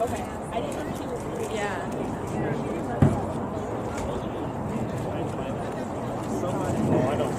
Okay. I didn't know she was pretty. Yeah. Oh, I don't.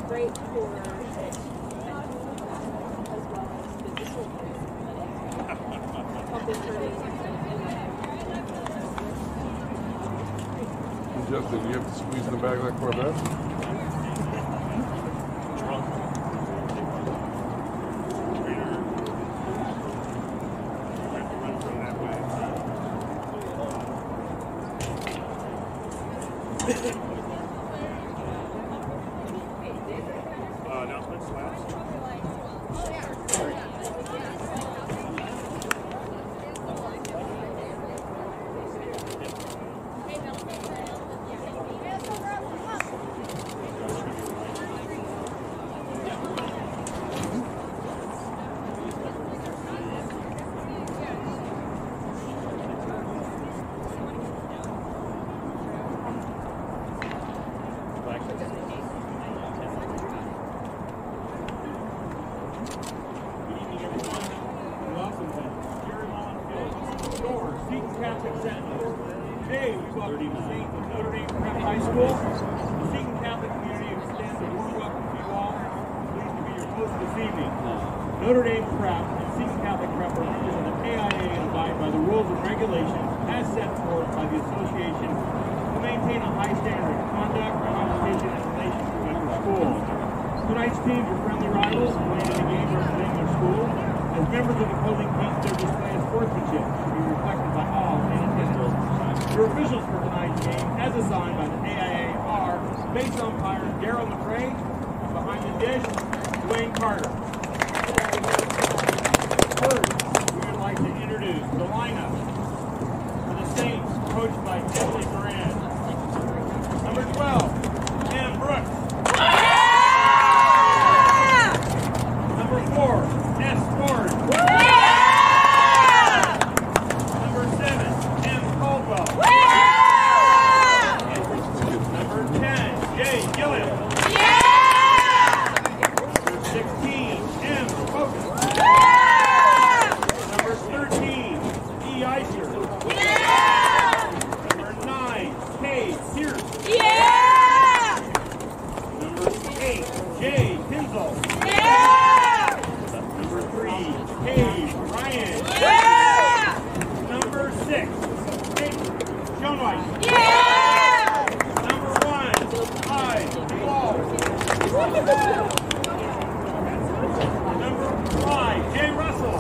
Great for as well as physical. Justin, you have to squeeze in the back of that Corvette? Today, we welcome the Saints of Notre Dame Prep High School. The Seton Catholic community extends a warm welcome to you all. Pleased to be your host this evening. Notre Dame Prep and Seton Catholic Prep are members of the AIA and abide by the rules and regulations as set forth by the association to maintain a high standard of conduct, competition, and relations with your school. Tonight's teams are friendly rivals playing in the game representing their school. As members of the opposing teams, their display of sportsmanship should be reflected by all in attendance. Your officials for tonight's game, as assigned by the AIA, are base umpire Notre, and behind the dish, Dwayne Carter. First, we would like to introduce the lineup for the Saints, coached by Emily Moran. Number 12, Pam Brooks. Number 4, Ness Ford. Number 7, M. Caldwell. Number 10, Jay Gilliam. Number 16, M. Focus. Number 13, E. Eicher. Number 9, Kay Pierce. Number 8, Jay Pinzel. Number 3, Kay Ryan. Number 6, Nick Schoenweiss. Number 1, I. Wall. Number 5, Jay Russell.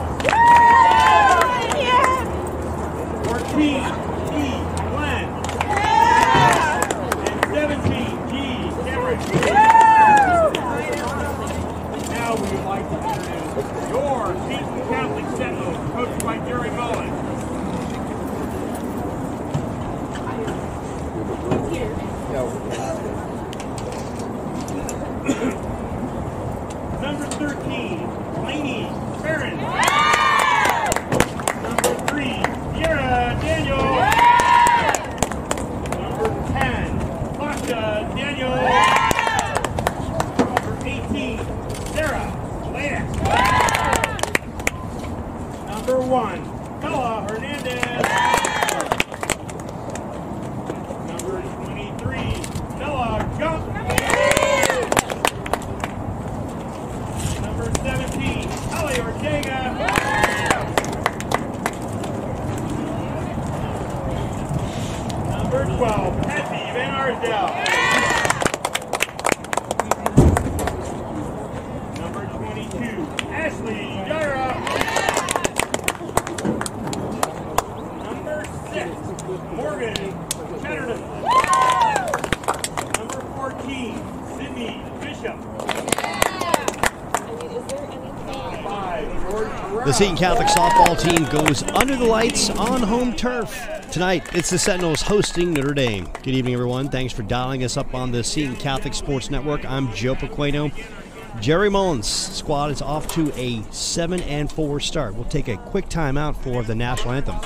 14, E. Glenn. And 17, G. Cameron. Now we would like to introduce your Seton Catholic Sentinels, coached by Jerry Mullen. Number 13, Lainey Barron. Number 3, Sierra Daniel. Number 10, Sasha Daniel. Number 18, Sarah Lance. Number 1, Bella Hernandez. Number 23, Bella Gump. Number 17, Ellie Ortega. Number 12, Patsy Van Arsdale. Number 22, Ashley The Seton Catholic softball team goes under the lights on home turf. Tonight, it's the Sentinels hosting Notre Dame. Good evening, everyone. Thanks for dialing us up on the Seton Catholic Sports Network. I'm Joe Pequeno. Jerry Mullins' squad is off to a 7-4 start. We'll take a quick time out for the national anthem.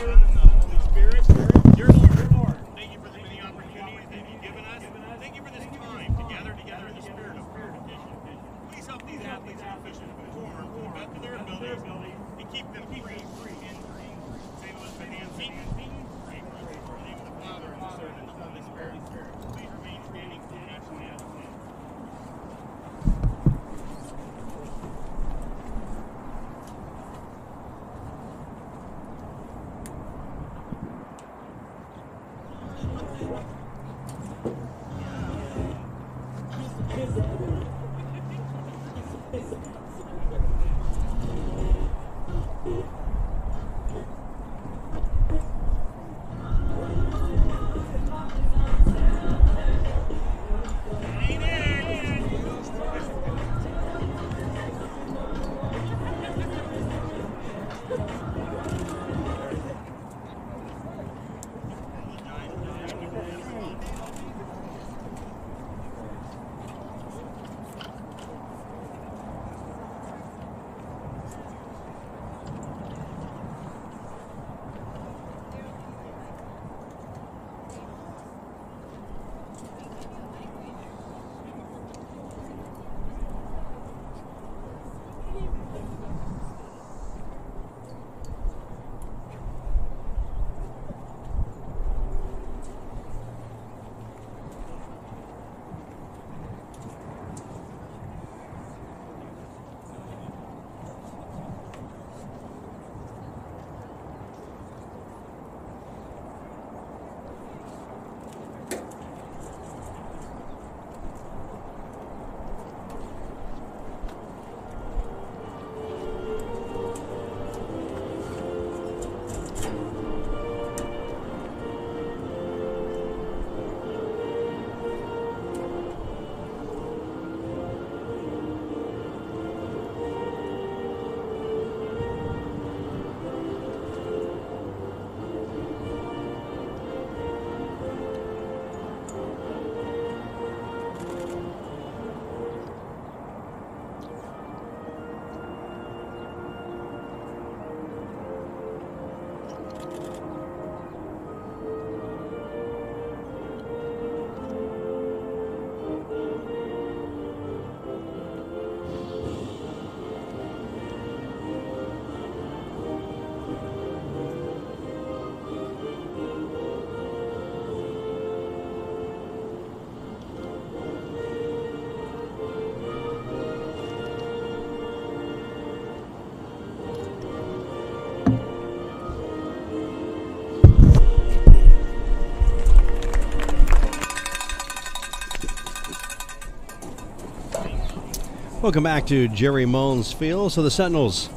Welcome back to Jerry Mullins Field. So the Sentinels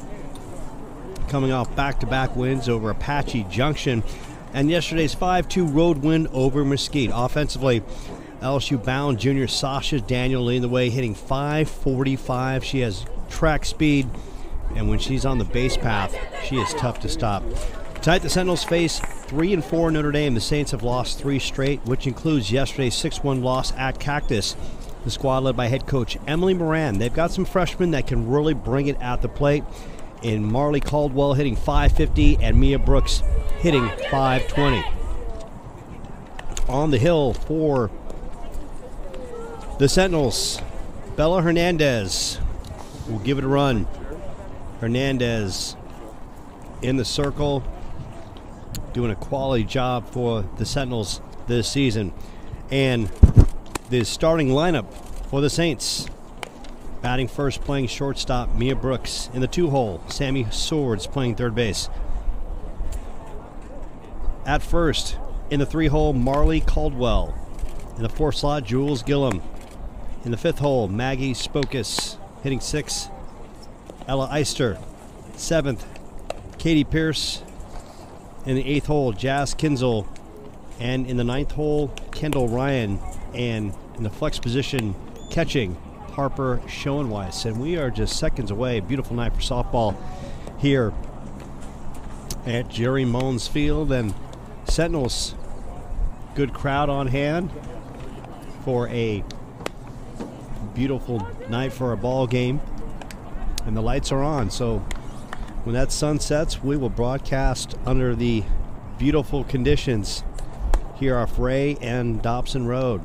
coming off back-to-back wins over Apache Junction and yesterday's 5-2 road win over Mesquite. Offensively, LSU-bound junior Sasha Daniel leading the way, hitting .545. She has track speed, and when she's on the base path, she is tough to stop. Tonight, the Sentinels face 3-4 Notre Dame. The Saints have lost 3 straight, which includes yesterday's 6-1 loss at Cactus. The squad led by head coach Emily Moran. They've got some freshmen that can really bring it at the plate. In Marley Caldwell hitting .550 and Mia Brooks hitting .520. On the hill for the Sentinels, Bella Hernandez will give it a run. Hernandez in the circle, doing a quality job for the Sentinels this season. And the starting lineup for the Saints. Batting first, playing shortstop, Mia Brooks. In the 2-hole, Sammy Swords playing third base. At first, in the 3-hole, Marley Caldwell. In the 4th slot, Jules Gillum. In the 5th hole, Maggie Spokus hitting 6. Ella Eister. 7th, Katie Pierce. In the 8th hole, Jazz Kinzel. And in the 9th hole, Kendall Ryan. And in the flex position, catching, Harper Schoenweiss. And we are just seconds away. Beautiful night for softball here at Jerry Moans Field, and Sentinels, good crowd on hand for a beautiful night for a ball game, and the lights are on. So when that sun sets, we will broadcast under the beautiful conditions here off Ray and Dobson Road.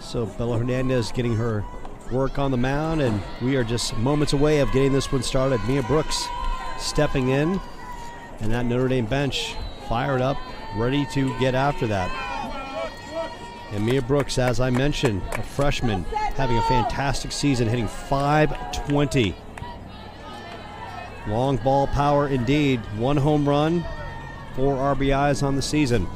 So Bella Hernandez getting her work on the mound, and we are just moments away of getting this one started. Mia Brooks stepping in, and that Notre Dame bench fired up, ready to get after that. And Mia Brooks, as I mentioned, a freshman, having a fantastic season, hitting .520. Long ball power indeed. 1 home run, 4 RBIs on the season.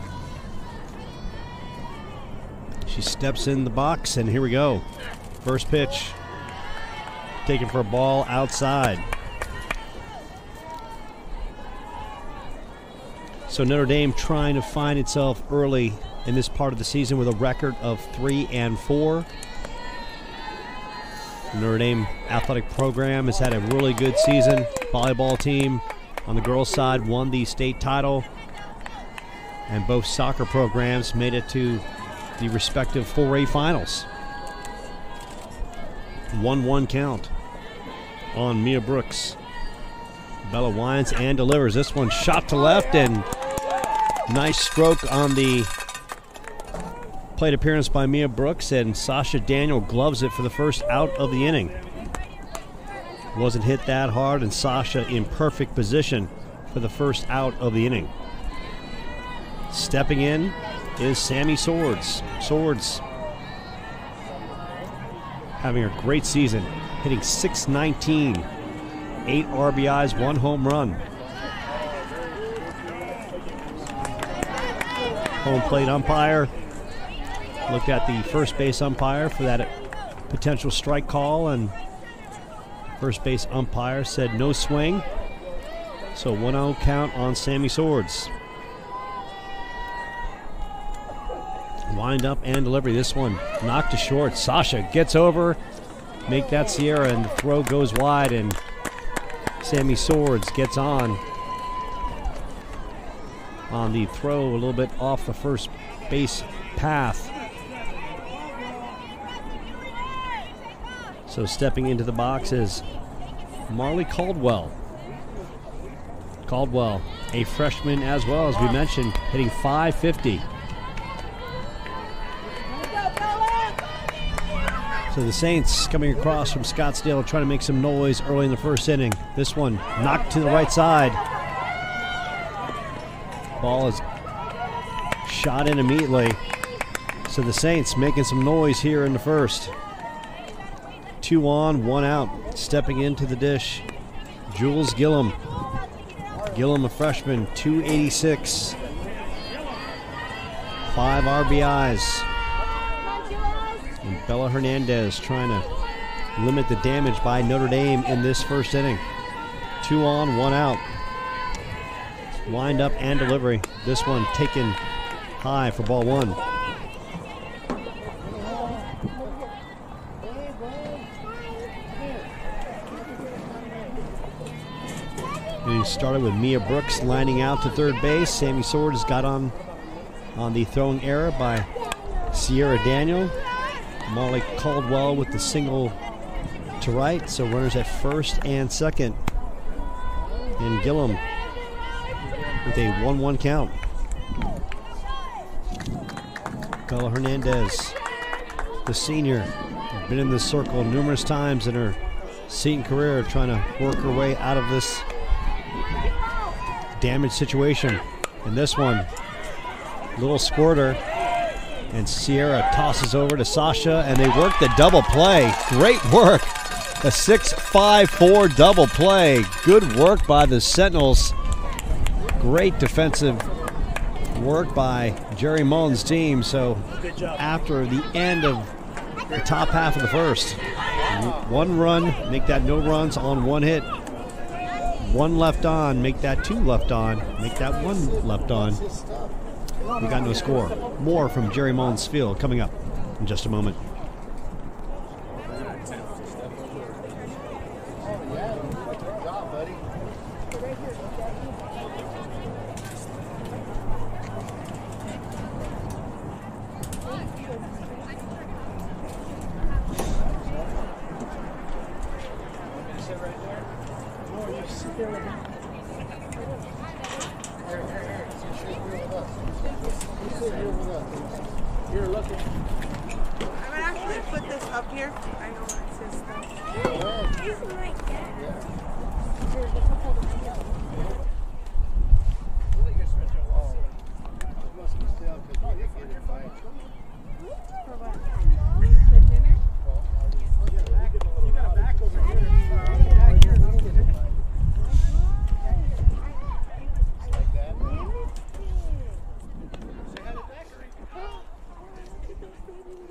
She steps in the box, and here we go. First pitch, taken for a ball outside. So Notre Dame trying to find itself early in this part of the season with a record of 3-4. Notre Dame athletic program has had a really good season. Volleyball team on the girls' side won the state title, and both soccer programs made it to the respective 4A finals. 1-1 count on Mia Brooks. Bella winds and delivers. This one shot to left, and nice stroke on the plate appearance by Mia Brooks, and Sasha Daniel gloves it for the first out of the inning. Wasn't hit that hard, and Sasha in perfect position for the first out of the inning. Stepping in is Sammy Swords. Swords having a great season, hitting .619, 8 RBIs, 1 home run. Home plate umpire looked at the first base umpire for that potential strike call, and first base umpire said no swing. So 1-0 count on Sammy Swords. Wind up and delivery. This one knocked to short. Sasha gets over, make that Sierra, and the throw goes wide, and Sammy Swords gets on the throw a little bit off the first base path. So stepping into the box is Marley Caldwell. Caldwell, a freshman as well, as we mentioned, hitting .550. So the Saints coming across from Scottsdale trying to make some noise early in the first inning. This one knocked to the right side. Ball is shot in immediately. So the Saints making some noise here in the first. 2 on, 1 out. Stepping into the dish, Jules Gillum. Gillum, a freshman, .286. 5 RBIs. And Bella Hernandez trying to limit the damage by Notre Dame in this first inning. 2 on, 1 out. Wind up and delivery. This one taken high for ball 1. We started with Mia Brooks lining out to third base. Sammy Swords got on the throwing error by Sierra Daniel. Marley Caldwell with the single to right, so runners at first and second. And Gillum with a 1-1 count. Bella Hernandez, the senior, been in this circle numerous times in her Seton career, trying to work her way out of this damaged situation. And this one, little squirter, and Sierra tosses over to Sasha, and they work the double play. Great work. A 6-5-4 double play. Good work by the Sentinels. Great defensive work by Jerry Mullen's team. So after the end of the top half of the first, 1 run, make that no runs on 1 hit. 1 left on, make that 2 left on, make that 1 left on. We got no score. More from Jerry Mullen's Field coming up in just a moment. Good job, buddy. Here, look. I'm gonna actually put this up here. I know it says stuff. He's my dad. For what? The dinner? You got a back over here. Like that. Say hi to Zachary.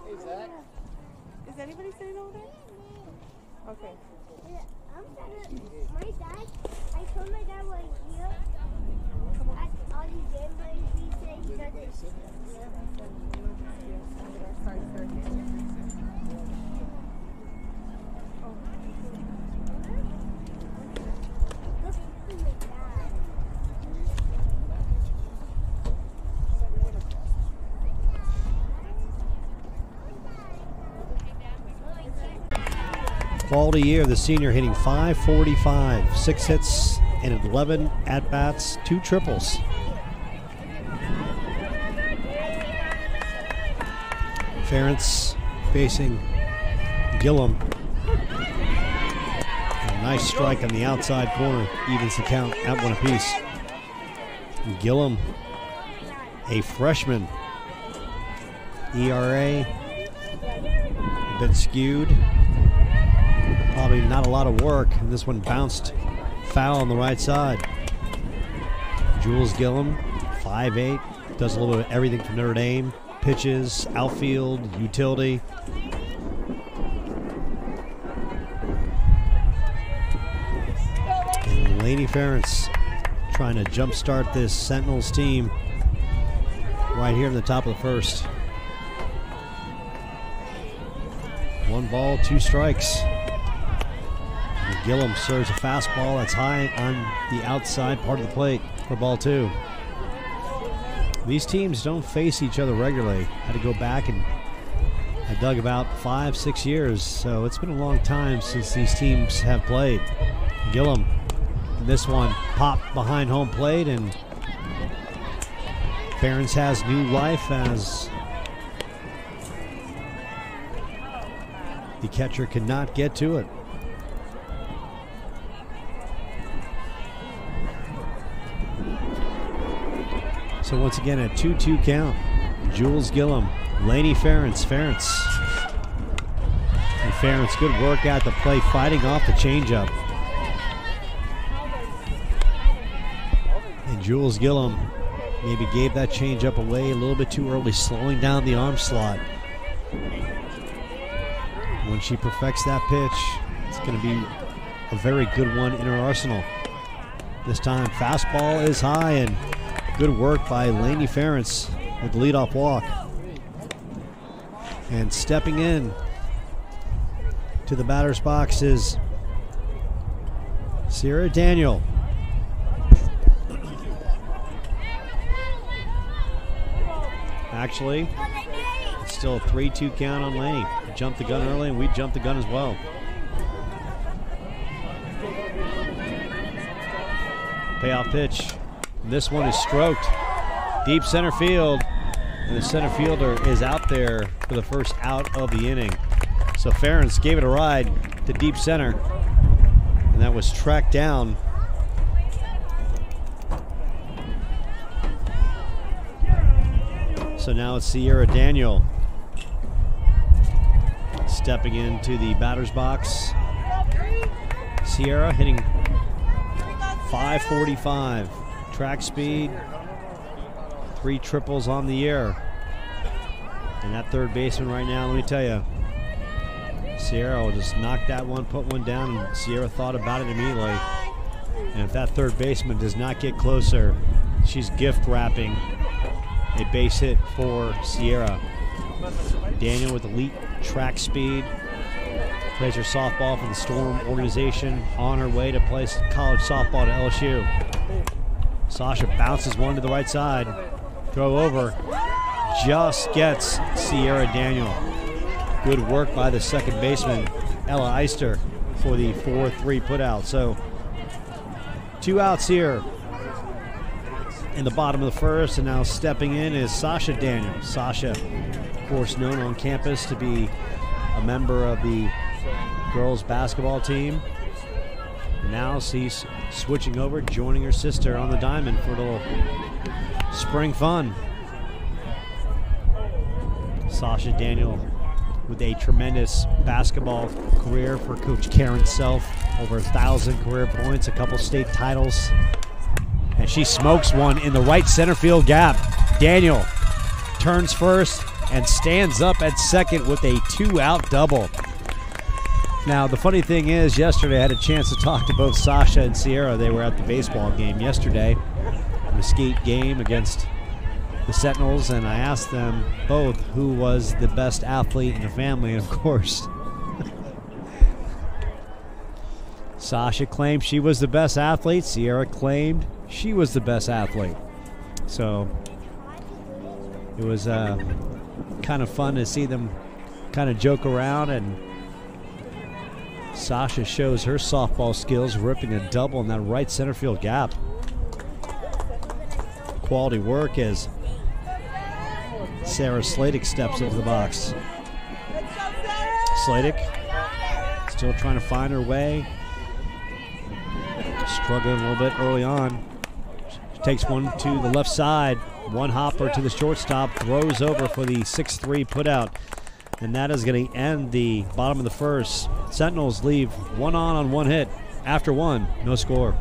Hey, Zach. Is anybody sitting over there? Okay. My dad, I told my dad was here. At all these games, but he said he doesn't. Quality year, the senior hitting .545, 6 hits and 11 at-bats, 2 triples. Ferentz facing Gillum. A nice strike on the outside corner, evens the count at 1 apiece. Gillum, a freshman. ERA a bit skewed. Probably not a lot of work. This one bounced foul on the right side. Jules Gillum, 5'8", does a little bit of everything for Notre Dame. Pitches, outfield, utility. And Laney Ferentz trying to jumpstart this Sentinels team right here in the top of the first. 1 ball, 2 strikes. Gillum serves a fastball that's high on the outside part of the plate for ball 2. These teams don't face each other regularly. Had to go back and I dug about 5-6 years, so it's been a long time since these teams have played. Gillum, this one popped behind home plate, and Ferentz has new life as the catcher could not get to it. So once again, a 2-2 count. Jules Gillum, Laney Ferentz. And Ferentz, good work at the plate, fighting off the changeup. And Jules Gillum maybe gave that changeup away a little bit too early, slowing down the arm slot. When she perfects that pitch, it's going to be a very good one in her arsenal. This time, fastball is high, and good work by Laney Ferentz with the leadoff walk. And stepping in to the batter's box is Sasha Daniel. Actually, it's still a 3-2 count on Laney. Jumped the gun early, and we jumped the gun as well. Payoff pitch. This one is stroked. Deep center field. And the center fielder is out there for the first out of the inning. So Ferentz gave it a ride to deep center. And that was tracked down. So now it's Sasha Daniel stepping into the batter's box. Sierra hitting .545. Track speed, 3 triples on the year. And that third baseman right now, let me tell you, Sierra will just knock that one, put one down, and Sierra thought about it immediately. And if that third baseman does not get closer, she's gift wrapping a base hit for Sierra. Daniel with elite track speed, plays her softball for the Storm organization, on her way to play college softball to LSU. Sasha bounces one to the right side. Throw over. Just gets Sasha Daniel. Good work by the second baseman, Ella Eister, for the 4-3 putout. So 2 outs here in the bottom of the first, and now stepping in is Sasha Daniel. Sasha, of course, known on campus to be a member of the girls basketball team. Now she's switching over, joining her sister on the diamond for a little spring fun. Sasha Daniel with a tremendous basketball career for Coach Karen Self. Over 1,000 career points, a couple state titles. And she smokes one in the right center field gap. Daniel turns first and stands up at second with a 2-out double. Now, the funny thing is, yesterday I had a chance to talk to both Sasha and Sierra. They were at the baseball game yesterday, the Mesquite game against the Sentinels, and I asked them both who was the best athlete in the family, and of course, Sasha claimed she was the best athlete. Sierra claimed she was the best athlete. So it was kind of fun to see them kind of joke around, and Sasha shows her softball skills, ripping a double in that right center field gap. Quality work as Sarah Sladik steps into the box. Sladik still trying to find her way. Struggling a little bit early on. She takes one to the left side. One hopper to the shortstop. Throws over for the 6-3 putout. And that is going to end the bottom of the first. Sentinels leave one on one hit. After one, no score.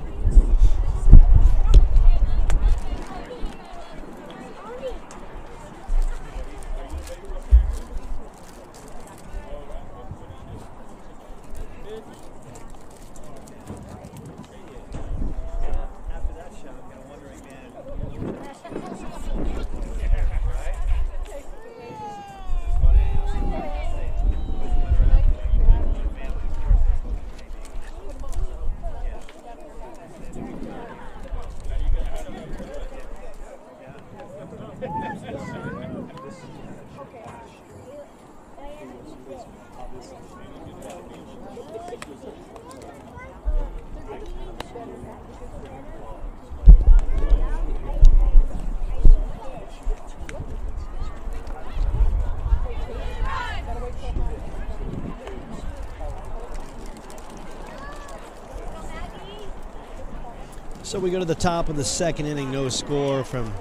So we go to the top of the second inning, no score from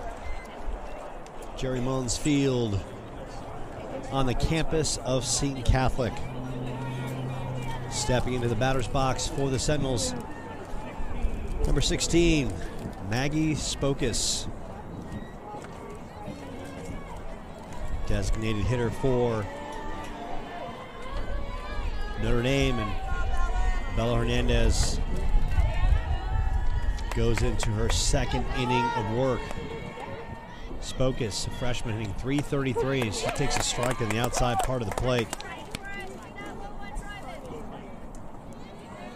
Jerry Mullins Field on the campus of Seton Catholic. Stepping into the batter's box for the Sentinels, number 16, Maggie Spokus. Designated hitter for Notre Dame, and Bella Hernandez goes into her second inning of work. Spokus, a freshman, hitting .333, and she takes a strike on the outside part of the plate.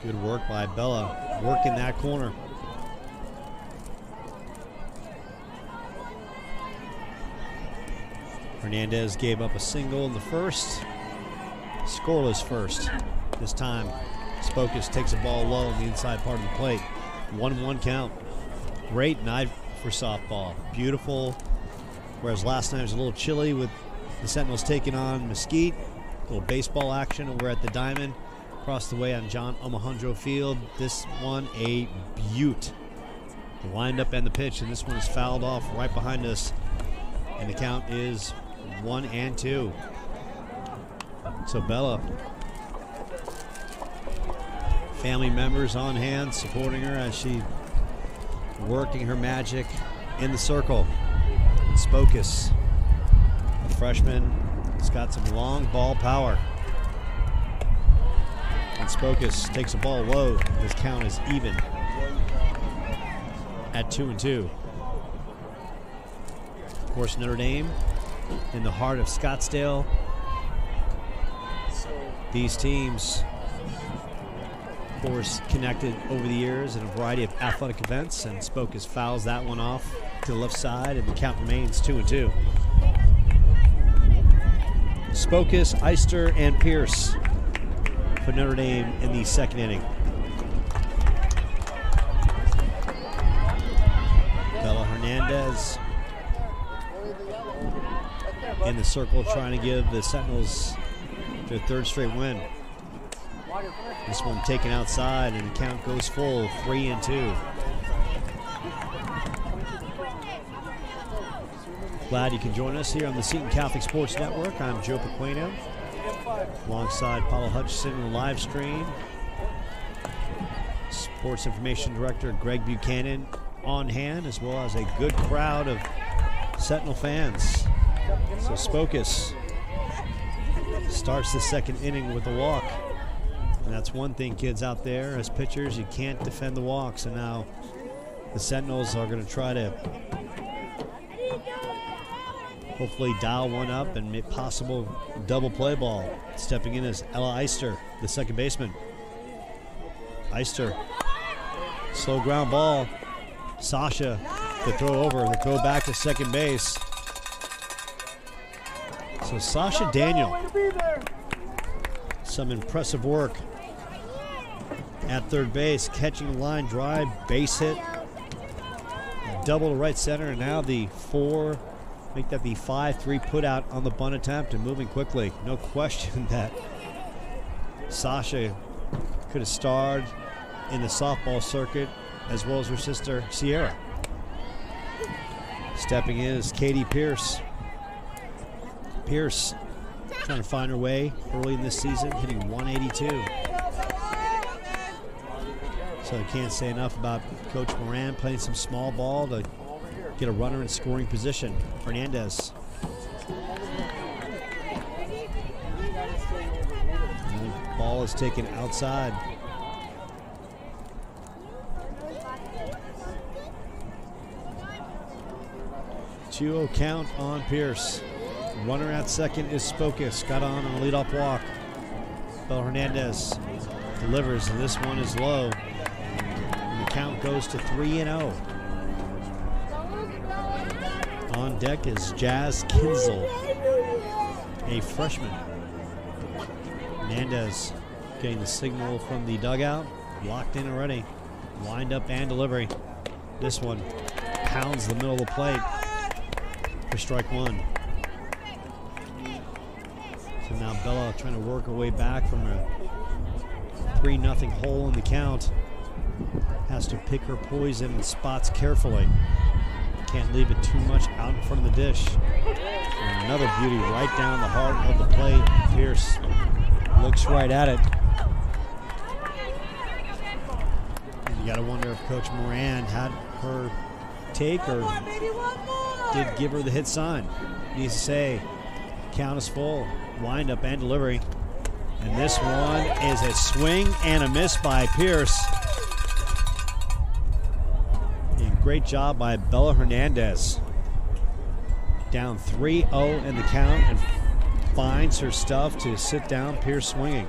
Good work by Bella, working that corner. Hernandez gave up a single in the first. Scoreless first. This time, Spokus takes a ball low on the inside part of the plate. 1-1 count. Great night for softball. Beautiful. Whereas last night it was a little chilly with the Sentinels taking on Mesquite. A little baseball action over at the Diamond across the way on John Omohundro Field. This one a beaut. The windup and the pitch, and this one is fouled off right behind us. And the count is 1-2. So Bella, family members on hand supporting her as she working her magic in the circle. Spokus, a freshman, has got some long ball power. And Spokus takes a ball low. This count is even at 2-2. Of course, Notre Dame in the heart of Scottsdale. These teams, of course, connected over the years in a variety of athletic events, and Spokus fouls that one off to the left side, and the count remains 2-2. Spokus, Eister, and Pierce for Notre Dame in the second inning. Hernandez in the circle trying to give the Sentinels their third straight win. This one taken outside and the count goes full, 3-2. Glad you can join us here on the Seton Catholic Sports Network. I'm Joe Pequeno, alongside Paulo Hutchison in the live stream. Sports Information Director Greg Buchanan on hand, as well as a good crowd of Sentinel fans. So Spocus starts the second inning with a walk. And that's one thing, kids out there, as pitchers, you can't defend the walk. So now the Sentinels are going to try to hopefully dial one up and make possible double play ball. Stepping in is Ella Eister, the second baseman. Eister, slow ground ball. Sasha, the throw over, the throw back to second base. So Sasha Daniel, some impressive work at third base, catching the line drive, base hit, double to right center, and now the 4, make that the 5-3 put out on the bunt attempt and moving quickly. No question that Sasha could have starred in the softball circuit as well as her sister Sierra. Stepping in is Katie Pierce. Pierce trying to find her way early in this season, hitting 182. So I can't say enough about Coach Moran playing some small ball to get a runner in scoring position. Hernandez. And the ball is taken outside. 2-0 count on Pierce. Runner at second is Spocus. Got on a leadoff walk. Bella Hernandez delivers, and this one is low. And the count goes to 3-0. On deck is Jazz Kinzel, a freshman. Hernandez getting the signal from the dugout. Locked in already. Wind up and delivery. This one pounds the middle of the plate for strike one. So now Bella trying to work her way back from a 3-0 hole in the count. Has to pick her poison and spots carefully. Can't leave it too much out in front of the dish. And another beauty right down the heart of the plate. Pierce looks right at it. And you got to wonder if Coach Moran had her take or did give her the hit sign. Needs to say, count is full. Wind up and delivery. And this one is a swing and a miss by Pierce. And great job by Bella Hernandez. Down 3-0 in the count and finds her stuff to sit down. Pierce swinging.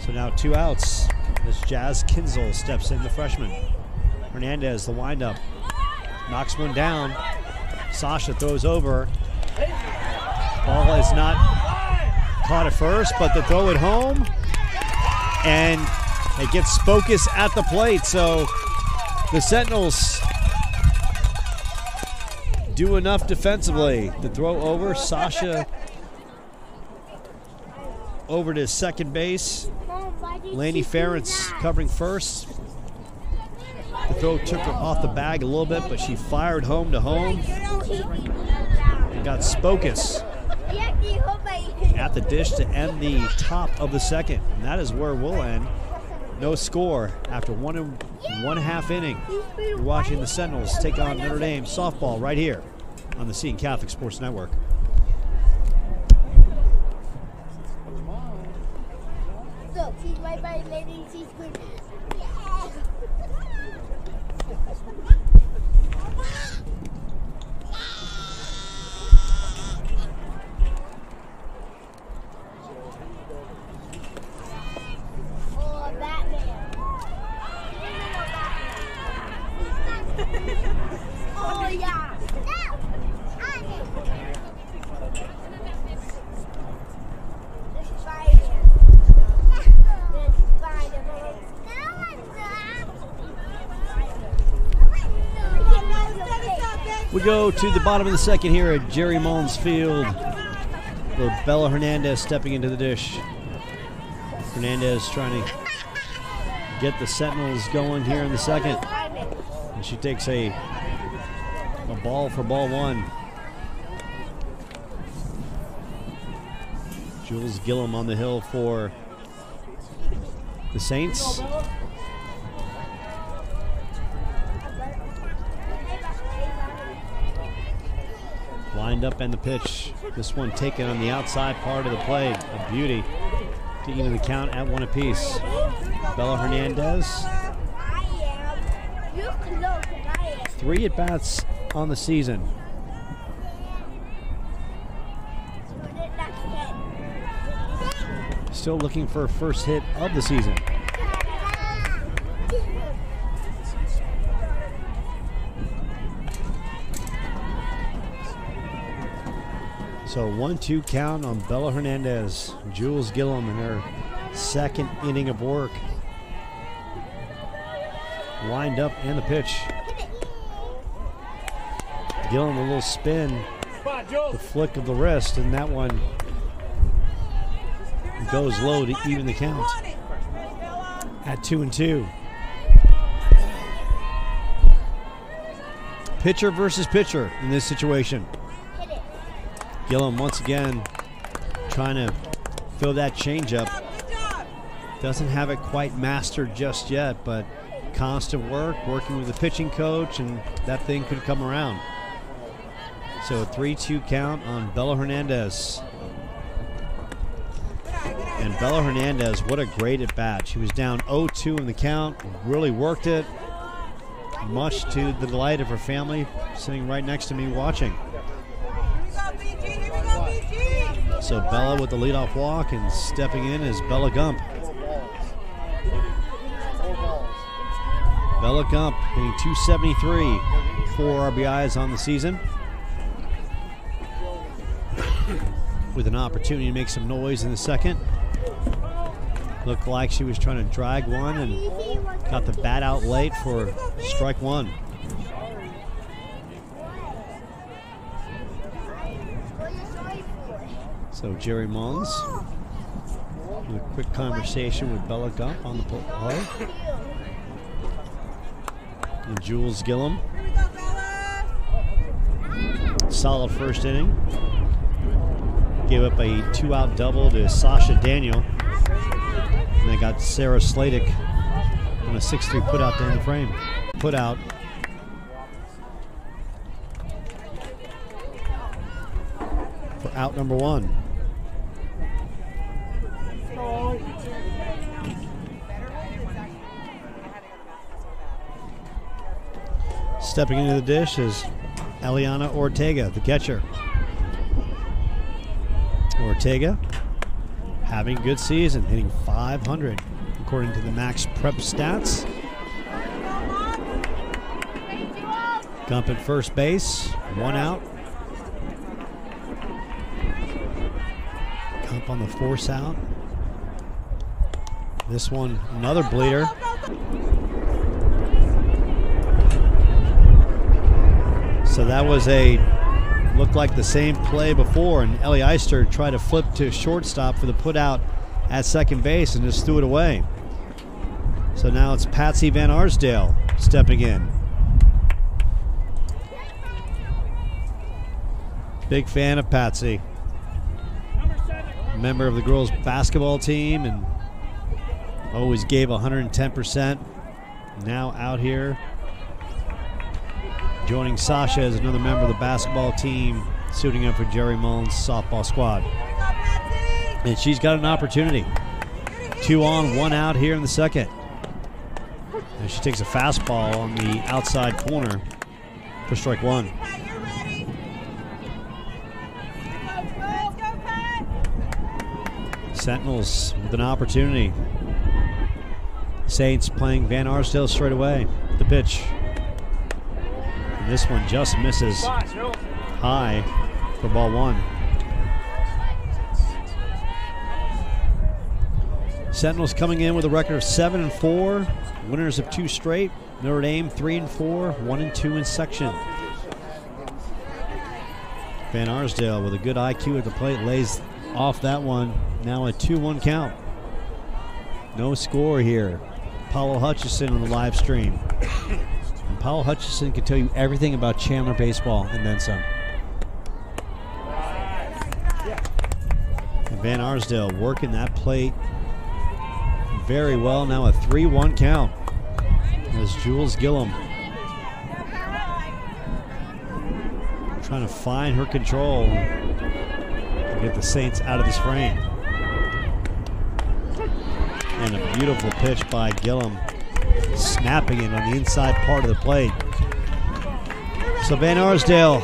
So now 2 outs as Jazz Kinzel steps in, the freshman. Hernandez, the windup, knocks one down. Sasha throws over. Ball is not caught at first, but the throw at home, and it gets Spocus at the plate. So the Sentinels do enough defensively. The throw over, Sasha over to second base. Laney Ferentz covering first. The throw took her off the bag a little bit, but she fired home to home. And got Spocus at the dish to end the top of the second. And that is where we'll end. No score after 1.5 innings. You're watching the Sentinels take on Notre Dame softball right here on the Seton Catholic Sports Network. Look, she's right by the lady. She's good. Oh, Batman. Oh, yeah. We go to the bottom of the second here at Jerry Mullins Field. With Bella Hernandez stepping into the dish. Hernandez trying to get the Sentinels going here in the second. And she takes a ball for ball one. Jules Gillum on the hill for the Saints. Lined up and the pitch. This one taken on the outside part of the plate. A beauty. Taking the count at one apiece. Bella Hernandez. 3 at-bats on the season. Still looking for her first hit of the season. So 1-2 count on Bella Hernandez. Jules Gillum in her second inning of work. Lined up and the pitch. Gillum a little spin, the flick of the wrist, and that one goes low to even the count at 2-2. Pitcher versus pitcher in this situation. Gillum once again trying to throw that changeup. Doesn't have it quite mastered just yet, but constant work, working with the pitching coach, and that thing could come around. So a 3-2 count on Bella Hernandez. And Bella Hernandez, what a great at bat. She was down 0-2 in the count, really worked it, much to the delight of her family sitting right next to me watching. So Bella with the leadoff walk, and stepping in is Bella Gump. Bella Gump hitting 273, 4 RBIs on the season. With an opportunity to make some noise in the second. Looked like she was trying to drag one and got the bat out late for strike one. So Jerry Mullins with a quick conversation with Bella Gump on the play. And Jules Gillum. Solid first inning. Gave up a 2-out double to Sasha Daniel. And they got Sarah Sladik on a 6-3 put out to end the frame. Put out. For out number one. Stepping into the dish is Eliana Ortega, the catcher. Ortega having a good season, hitting .500 according to the Max Prep stats. Gump at first base, 1 out. Gump on the force out. This one, another bleeder. So that was looked like the same play before, and Ellie Eister tried to flip to shortstop for the put out at second base and just threw it away. So now it's Patsy Van Arsdale stepping in. Big fan of Patsy. Member of the girls basketball team and always gave 110%. Now out here joining Sasha as another member of the basketball team, suiting up for Jerry Mullins' softball squad. And she's got an opportunity. 2 on, 1 out here in the second. And she takes a fastball on the outside corner for strike one. Sentinels with an opportunity. Saints playing Van Arsdale straight away. The pitch. This one just misses high for ball one. Sentinels coming in with a record of 7-4, winners of 2 straight. Notre Dame 3-4, 1-2 in section. Van Arsdale with a good IQ at the plate lays off that one. Now a 2-1 count. No score here. Paulo Hutchison on the live stream. And Paulo Hutchison can tell you everything about Chandler baseball and then some. And Van Arsdale working that plate very well. Now a 3-1 count. As Jules Gillum trying to find her control and get the Saints out of this frame. And a beautiful pitch by Gillum, snapping it on the inside part of the plate. So Van Arsdale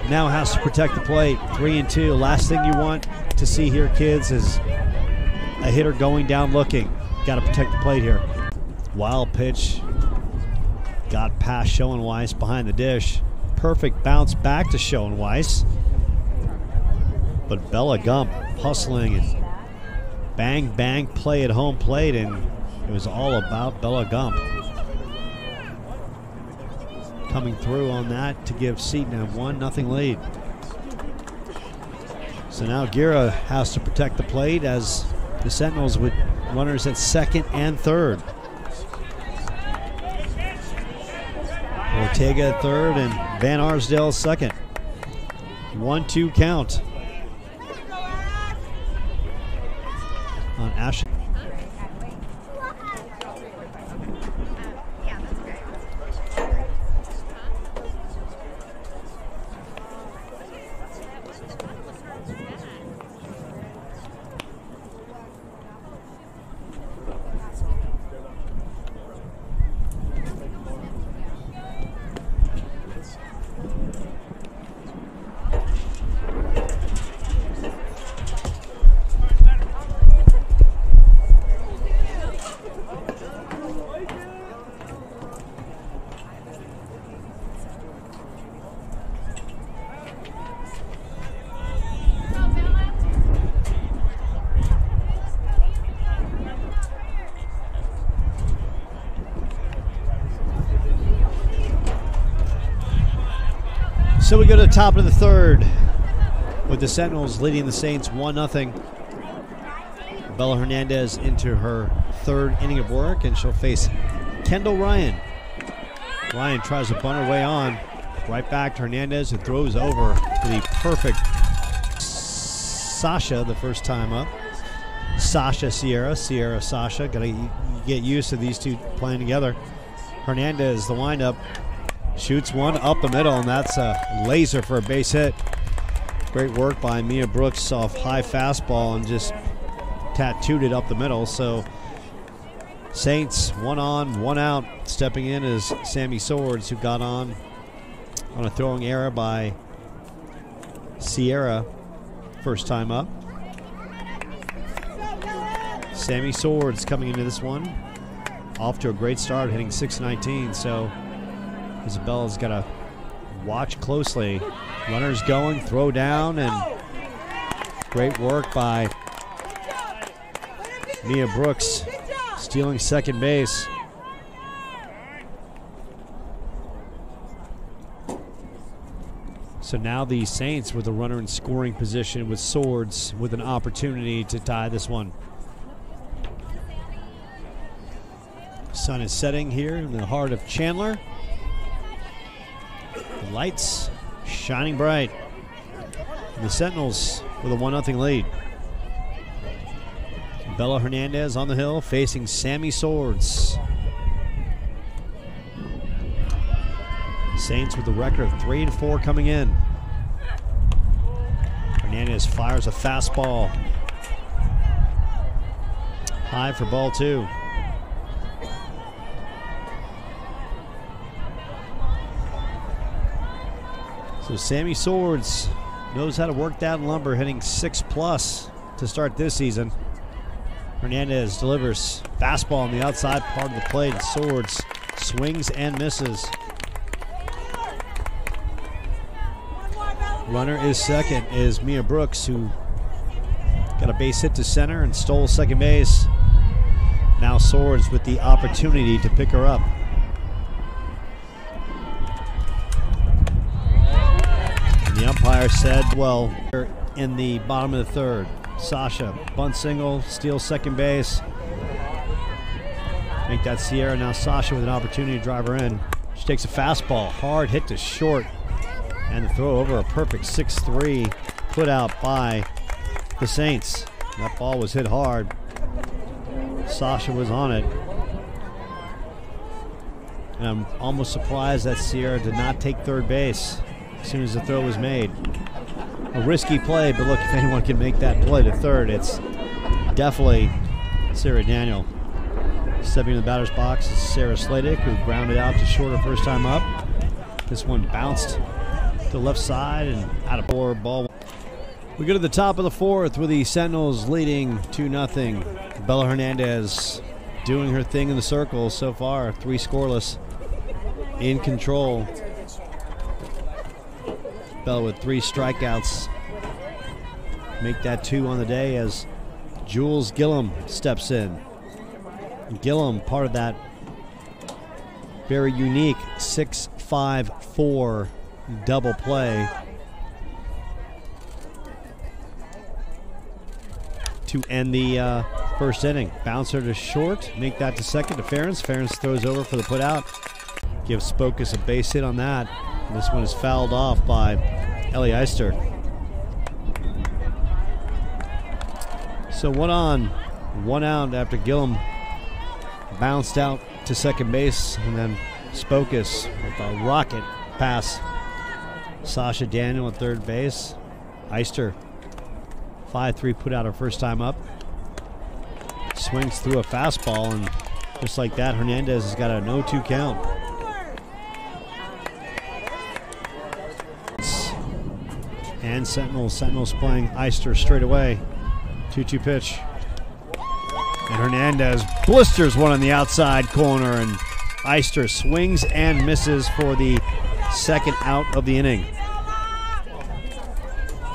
now has to protect the plate. 3-2. Last thing you want to see here, kids, is a hitter going down looking. Got to protect the plate here. Wild pitch. Got past Schoenweiss behind the dish. Perfect bounce back to Schoenweiss. But Bella Gump hustling and bang, bang play at home plate, and it was all about Bella Gump coming through on that to give Seton a 1-0 lead. So now Guerra has to protect the plate as the Sentinels with runners at second and third. Ortega at third and Van Arsdale second. 1-2 count on Ash. So we go to the top of the third with the Sentinels leading the Saints 1-0. Bella Hernandez into her third inning of work, and she'll face Kendall Ryan. Ryan tries to bunt her way on. Right back to Hernandez, and throws over to the perfect Sasha the first time up. Sasha Sierra, Sierra Sasha. Got to get used to these two playing together. Hernandez, the windup. Shoots one up the middle, and that's a laser for a base hit. Great work by Mia Brooks off high fastball and just tattooed it up the middle. So Saints 1 on, 1 out. Stepping in is Sammy Swords, who got on a throwing error by Sierra first time up. Sammy Swords coming into this one off to a great start, hitting .619. So Isabella's got to watch closely. Runners going, throw down, and great work by Mia Brooks, stealing second base. So now the Saints with a runner in scoring position with Swords with an opportunity to tie this one. Sun is setting here in the heart of Chandler. The lights shining bright. And the Sentinels with a 1-0 lead. Bella Hernandez on the hill facing Sammy Swords. Saints with the record of 3-4 coming in. Hernandez fires a fastball. High for ball 2. So Sammy Swords knows how to work that lumber, hitting 6+ to start this season. Hernandez delivers fastball on the outside part of the plate, and Swords swings and misses. Runner is second is Mia Brooks, who got a base hit to center and stole second base. Now Swords with the opportunity to pick her up. The umpire said, well, in the bottom of the third. Sasha, bunt single, steals second base. Make that Sierra. Now Sasha with an opportunity to drive her in. She takes a fastball, hard hit to short, and the throw over a perfect 6-3 put out by the Saints. That ball was hit hard. Sasha was on it. And I'm almost surprised that Sierra did not take third base as soon as the throw was made. A risky play, but look, if anyone can make that play to third, it's definitely Sasha Daniel. Stepping in the batter's box is Sarah Sladek, who grounded out to short her first time up. This one bounced to the left side and out of ball. We go to the top of the fourth with the Sentinels leading 2-0. Bella Hernandez doing her thing in the circle so far, 3 scoreless, in control. Bella with 3 strikeouts. Make that 2 on the day as Jules Gillum steps in. Gillum, part of that very unique 6-5-4 double play to end the first inning. Bouncer to short, make that to second to Ferentz. Ferentz throws over for the putout. Gives Spokus a base hit on that. And this one is fouled off by Ellie Eister. So 1 on, 1 out after Gillum bounced out to second base, and then Spokus with a rocket pass. Sasha Daniel at third base. Eister, 5-3, put out her first time up. Swings through a fastball, and just like that, Hernandez has got a 0-2 count. And Sentinels playing Eister straight away. 2-2 pitch. And Hernandez blisters one on the outside corner, and Eister swings and misses for the second out of the inning.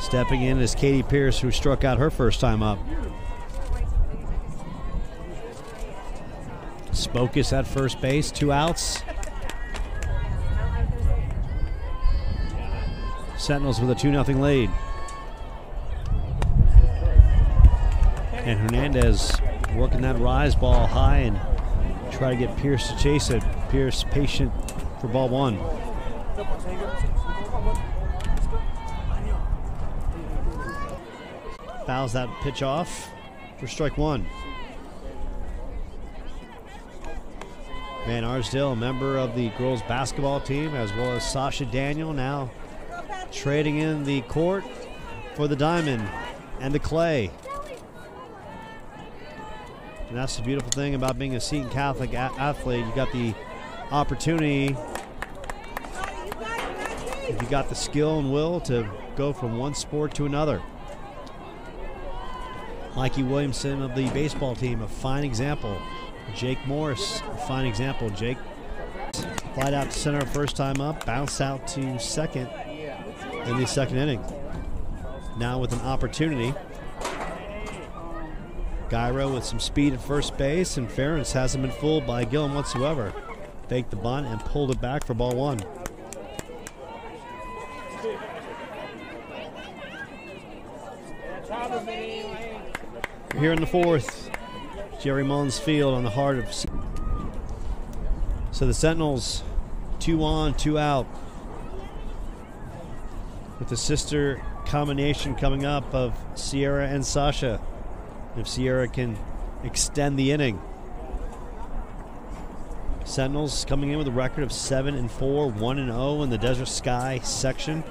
Stepping in is Katie Pierce, who struck out her first time up. Spokus at first base, 2 outs. Sentinels with a 2-0 lead. And Hernandez working that rise ball high and try to get Pierce to chase it. Pierce patient for ball 1. Fouls that pitch off for strike 1. Van Arsdale, a member of the girls basketball team, as well as Sasha Daniel, now trading in the court for the diamond and the clay. And that's the beautiful thing about being a Seton Catholic athlete. You got the opportunity, if you got the skill and will, to go from one sport to another. Mikey Williamson of the baseball team, a fine example. Jake Morris, a fine example. Jake flied out to center first time up, bounced out to second in the second inning. Now with an opportunity. Gyro with some speed at first base, and Ferentz hasn't been fooled by Gillum whatsoever. Faked the bunt and pulled it back for ball 1. Here in the fourth, Jerry Mullins Field on the heart of. So the Sentinels, 2 on, 2 out. With the sister combination coming up of Sierra and Sasha. If Sierra can extend the inning. Sentinels coming in with a record of 7-4, 1-0 in the Desert Sky section.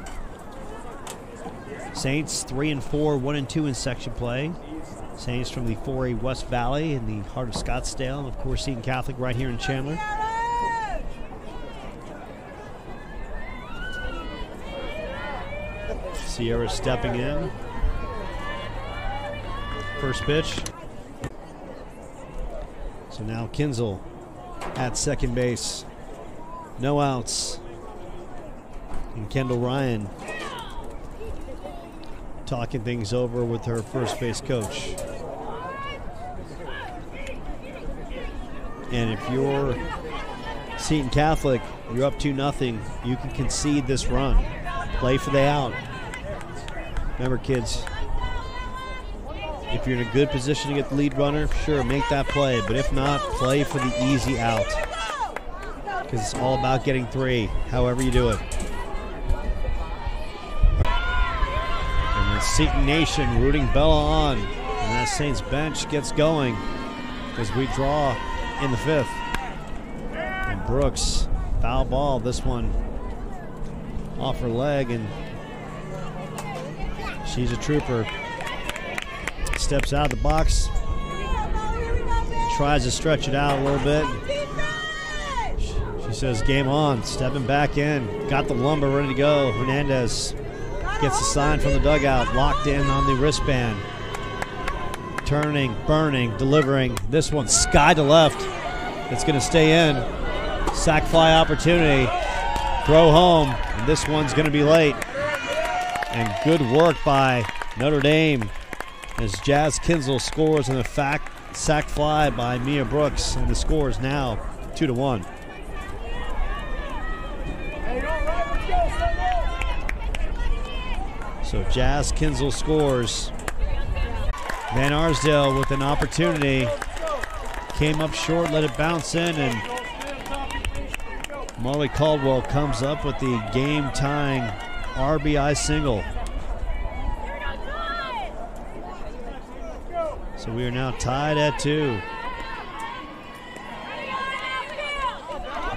Saints 3-4, 1-2 in section play. Saints from the 4A West Valley in the heart of Scottsdale, and of course Seton Catholic right here in Chandler. Sierra stepping in. First pitch. So now Kinzel at second base. No outs. And Kendall Ryan talking things over with her first base coach. And if you're Seton Catholic, you're up 2-0, you can concede this run. Play for the out. Remember, kids, if you're in a good position to get the lead runner, sure, make that play. But if not, play for the easy out. Because it's all about getting 3, however you do it. And the Seton Nation rooting Bella on. And that Saints bench gets going as we draw in the 5th. And Brooks, foul ball, this one off her leg, and she's a trooper. Steps out of the box, tries to stretch it out a little bit. She says, game on, stepping back in, got the lumber ready to go. Hernandez gets the sign from the dugout, locked in on the wristband. Turning, burning, delivering. This one sky to left. It's going to stay in. Sack fly opportunity. Throw home. And this one's going to be late. And good work by Notre Dame as Jazz Kinsel scores on a sack fly by Mia Brooks. And the score is now 2-1. So Jazz Kinsel scores. Van Arsdale with an opportunity. Came up short, let it bounce in, and Marley Caldwell comes up with the game-tying RBI single. So we are now tied at 2.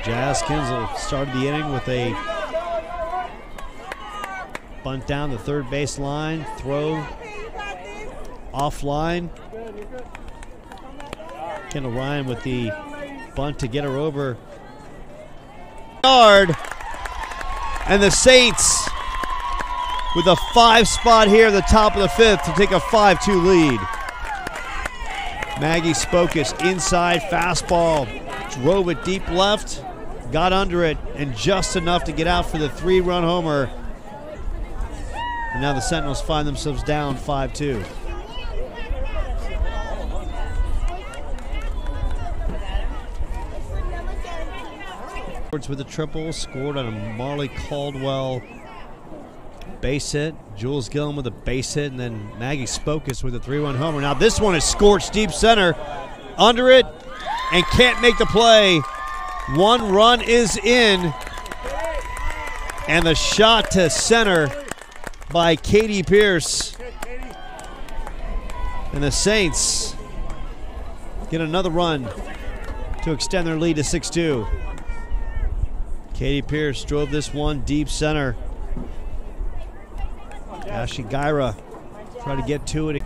Jazz Kinsel started the inning with a bunt down the third base line, throw offline. Kendall Ryan with the bunt to get her over. And the Saints with a 5 spot here at the top of the 5th to take a 5-2 lead. Maggie Spocus inside fastball, drove it deep left, got under it, and just enough to get out for the 3-run homer. And now the Sentinels find themselves down 5-2. With a triple, scored on a Marley Caldwell base hit. Jules Gillum with a base hit, and then Maggie Spocus with a 3-run homer. Now this one is scorched deep center, under it, and can't make the play. 1 run is in, and the shot to center by Katie Pierce. And the Saints get another run to extend their lead to 6-2. Katie Pierce drove this one deep center. Ashley Gyra tried to get to it.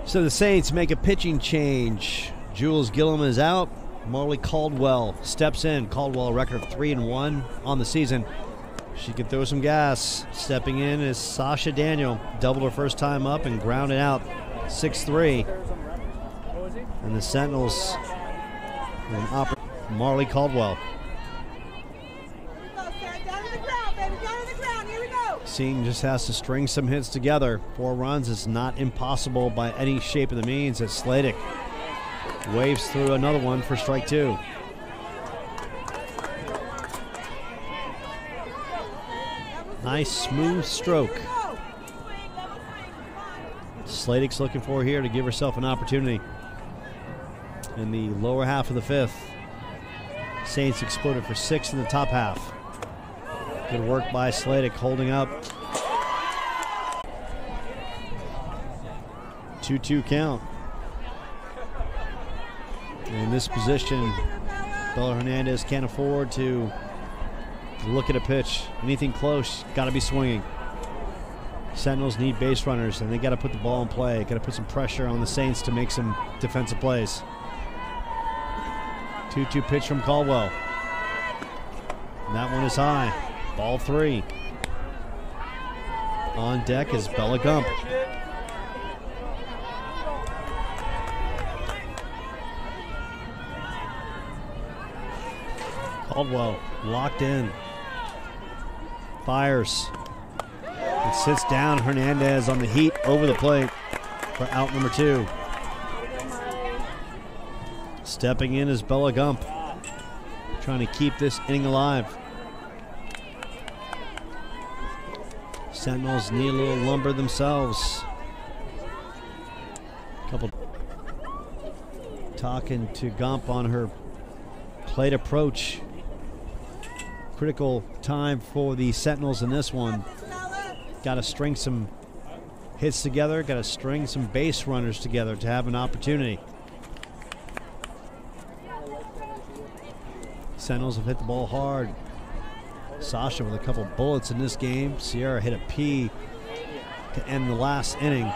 So the Saints make a pitching change. Jules Gillum is out. Marley Caldwell steps in. Caldwell, a record of 3-1 on the season. She can throw some gas. Stepping in is Sasha Daniel. Doubled her first time up and grounded out 6-3. And the Sentinels, Marley Caldwell. Seton just has to string some hits together. 4 runs is not impossible by any shape of the means as Sladek waves through another one for strike 2. Nice smooth stroke. Sladek's looking for here to give herself an opportunity. In the lower half of the 5th, Saints exploded for 6 in the top half. Good work by Sladek holding up. 2-2 count. In this position, Bella Hernandez can't afford to look at a pitch. Anything close, got to be swinging. Sentinels need base runners, and they got to put the ball in play. Got to put some pressure on the Saints to make some defensive plays. 2-2 pitch from Caldwell. And that one is high. Ball 3. On deck is Bella Gump. Caldwell locked in. Fires. It sits down. Hernandez on the heat over the plate for out number 2. Stepping in is Bella Gump, trying to keep this inning alive. Sentinels need a little lumber themselves. Couple talking to Gump on her plate approach. Critical time for the Sentinels in this one. Got to string some hits together, got to string some base runners together to have an opportunity. Sentinels have hit the ball hard. Sasha with a couple bullets in this game. Sierra hit a P to end the last inning.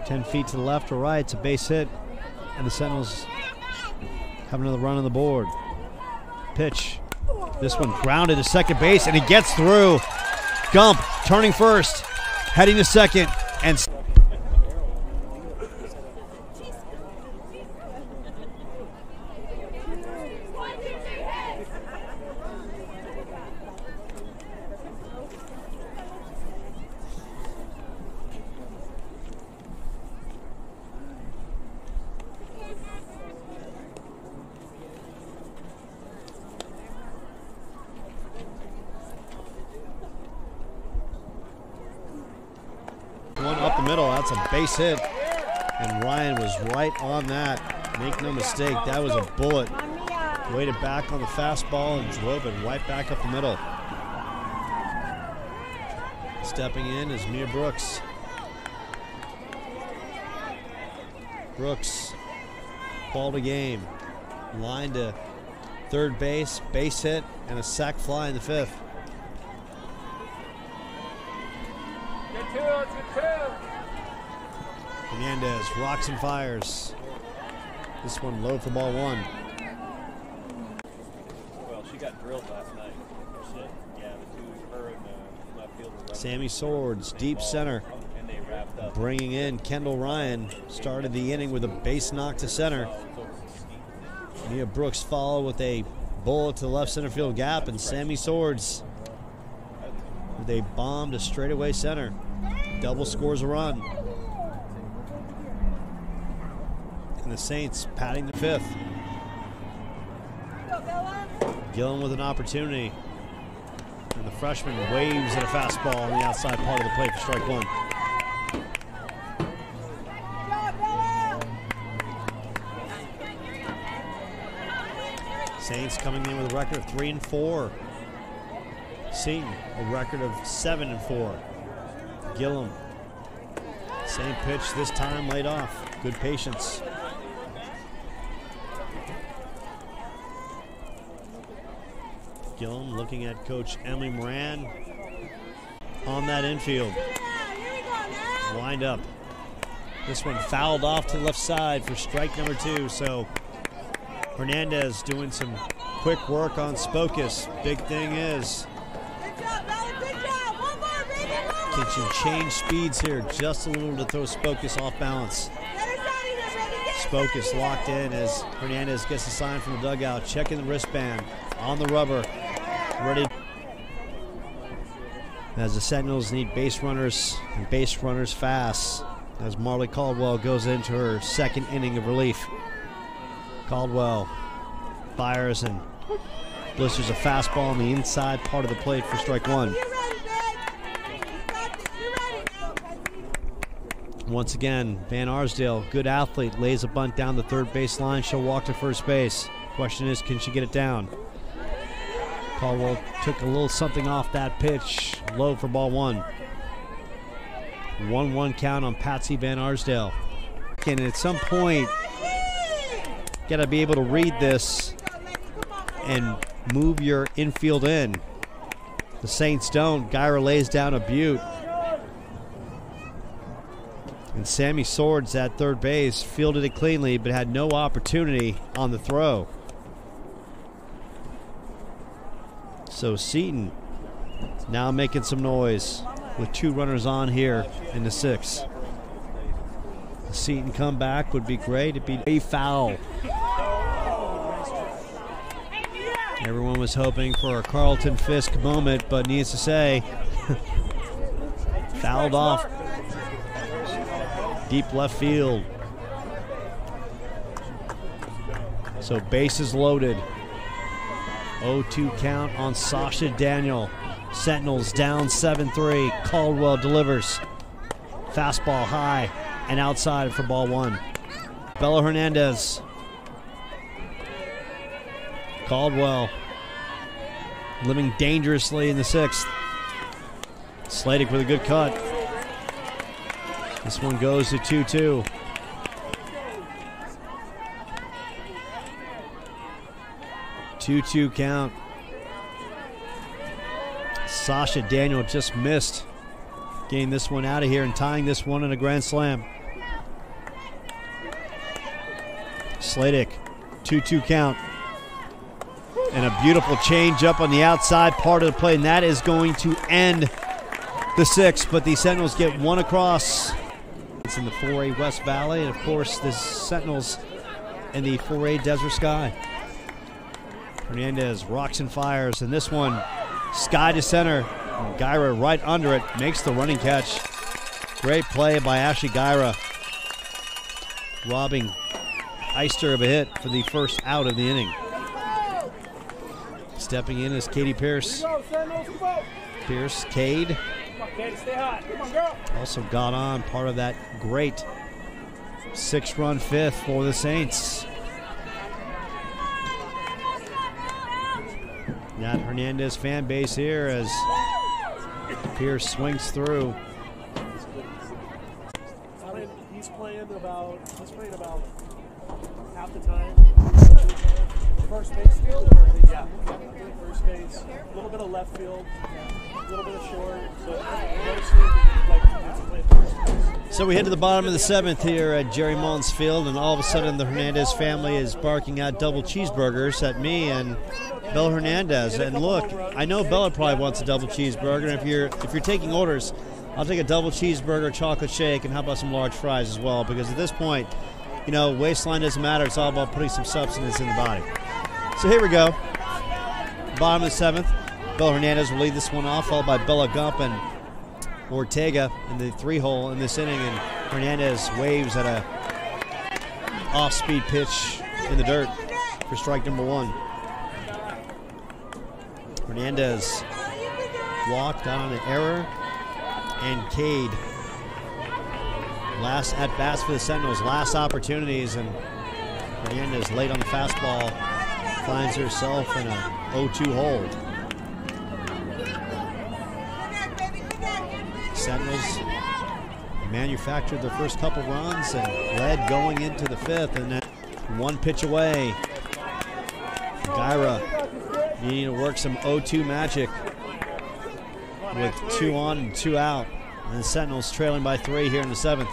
10 feet to the left or right, it's a base hit, and the Sentinels have another run on the board. Pitch. This one grounded to second base, and he gets through. Gump turning first, heading to second, and one up the middle. That's a base hit, and Ryan was right on that. Make no mistake, that was a bullet. Waited back on the fastball and drove it right back up the middle. Stepping in is Mia Brooks. Brooks, quality game. Line to third base, base hit, and a sac fly in the fifth. Hernandez rocks and fires. This one low for ball one. Well, she got drilled last night. Yeah, the two, her and the left fielder. Sammy Swords, deep center. And they wrapped up. Bringing in Kendall Ryan. Started the inning with a base knock to center. Mia Brooks followed with a bullet to the left center field gap, and Sammy Swords with a bomb to straightaway center. Double scores a run. And the Saints patting the fifth. Gillen with an opportunity. And the freshman waves at a fastball on the outside part of the plate for strike one. Saints coming in with a record of 3-4. Seton, a record of 7-4. Gillum, same pitch this time, laid off. Good patience. Gillum looking at Coach Emily Moran on that infield. Wind up. This one fouled off to the left side for strike number 2. So Hernandez doing some quick work on Spocus. Big thing is, can she change speeds here just a little to throw Spocus off balance? Spocus locked in as Hernandez gets a sign from the dugout, checking the wristband on the rubber, ready. As the Sentinels need base runners, and base runners fast, as Marley Caldwell goes into her second inning of relief. Caldwell fires and blisters a fastball on the inside part of the plate for strike one. Once again, Van Arsdale, good athlete, lays a bunt down the third base line. She'll walk to first base. Question is, can she get it down? Caldwell took a little something off that pitch. Low for ball one. 1-1 count on Patsy Van Arsdale. And at some point, got to be able to read this and move your infield in. The Saints don't. Gyra lays down a beaut. And Sammy Swords at third base fielded it cleanly, but had no opportunity on the throw. So Seton now making some noise with 2 runners on here in the 6th. A Seton comeback would be great. It'd be a foul. Everyone was hoping for a Carlton Fisk moment, but needs to say, fouled off. Deep left field. So bases loaded. 0-2 count on Sasha Daniel. Sentinels down 7-3. Caldwell delivers. Fastball high and outside for ball one. Bella Hernandez. Caldwell living dangerously in the 6th. Sladek with a good cut. This one goes to 2-2. Two count. Sasha Daniel just missed getting this one out of here and tying this one in a grand slam. Sladek, 2-2 count. And a beautiful change up on the outside part of the play, and that is going to end the 6th, but the Sentinels get one across. It's in the 4A West Valley, and of course the Sentinels in the 4A Desert Sky. Hernandez rocks and fires, and this one sky to center. And Gyra right under it, makes the running catch. Great play by Ashley Gyra, robbing Eister of a hit for the first out of the inning. Stepping in is Katie Pierce. Pierce, Cade. Also got on part of that great 6-run 5th for the Saints. That Hernandez fan base here as Pierce swings through. He's playing about half the time. First base field? Yeah. First base. A little bit of left field. A little bit of short. But mostly like play first base. So we head to the bottom of the 7th here at Jerry Mullins Field, and all of a sudden the Hernandez family is barking out double cheeseburgers at me and Bella Hernandez. And look, I know Bella probably wants a double cheeseburger, and if you're taking orders, I'll take a double cheeseburger, chocolate shake, and how about some large fries as well, because at this point, you know, waistline doesn't matter. It's all about putting some substance in the body. So here we go. Bottom of the 7th. Bella Hernandez will lead this one off, followed by Bella Gump and Ortega in the 3-hole in this inning, and Hernandez waves at a off-speed pitch in the dirt for strike number 1. Hernandez walked on an error, and Cade. Last at-bats for the Sentinels, last opportunities, and Hernandez late on the fastball finds herself in a 0-2 hold. Sentinels manufactured their first couple runs and led going into the 5th, and then one pitch away. Gyra needing to work some 0-2 magic with 2 on and 2 out. And the Sentinels trailing by 3 here in the 7th.